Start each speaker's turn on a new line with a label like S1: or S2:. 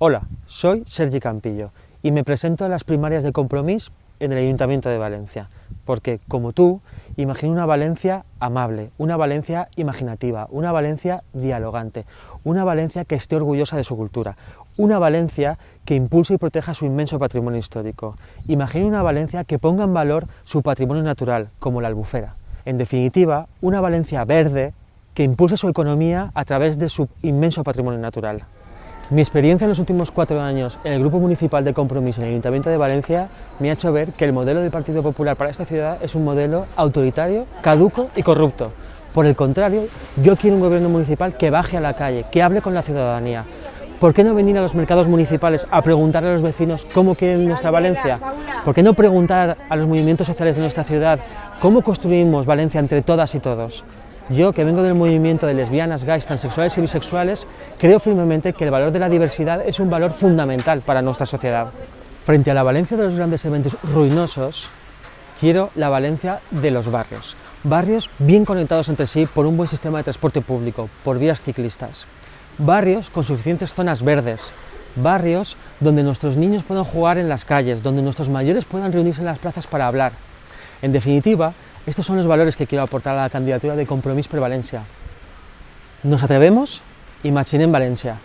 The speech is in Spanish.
S1: Hola, soy Sergi Campillo y me presento a las primarias de Compromís en el Ayuntamiento de Valencia, porque, como tú, imagino una Valencia amable, una Valencia imaginativa, una Valencia dialogante, una Valencia que esté orgullosa de su cultura, una Valencia que impulse y proteja su inmenso patrimonio histórico. Imagino una Valencia que ponga en valor su patrimonio natural, como la Albufera. En definitiva, una Valencia verde que impulse su economía a través de su inmenso patrimonio natural. Mi experiencia en los últimos 4 años en el Grupo Municipal de Compromís en el Ayuntamiento de Valencia me ha hecho ver que el modelo del Partido Popular para esta ciudad es un modelo autoritario, caduco y corrupto. Por el contrario, yo quiero un gobierno municipal que baje a la calle, que hable con la ciudadanía. ¿Por qué no venir a los mercados municipales a preguntarle a los vecinos cómo quieren nuestra Valencia? ¿Por qué no preguntar a los movimientos sociales de nuestra ciudad cómo construimos Valencia entre todas y todos? Yo, que vengo del movimiento de lesbianas, gays, transexuales y bisexuales, creo firmemente que el valor de la diversidad es un valor fundamental para nuestra sociedad. Frente a la Valencia de los grandes eventos ruinosos, quiero la Valencia de los barrios. Barrios bien conectados entre sí por un buen sistema de transporte público, por vías ciclistas. Barrios con suficientes zonas verdes. Barrios donde nuestros niños puedan jugar en las calles, donde nuestros mayores puedan reunirse en las plazas para hablar. En definitiva, estos son los valores que quiero aportar a la candidatura de Compromís per Valencia. Nos atrevemos? Imaginem Valencia.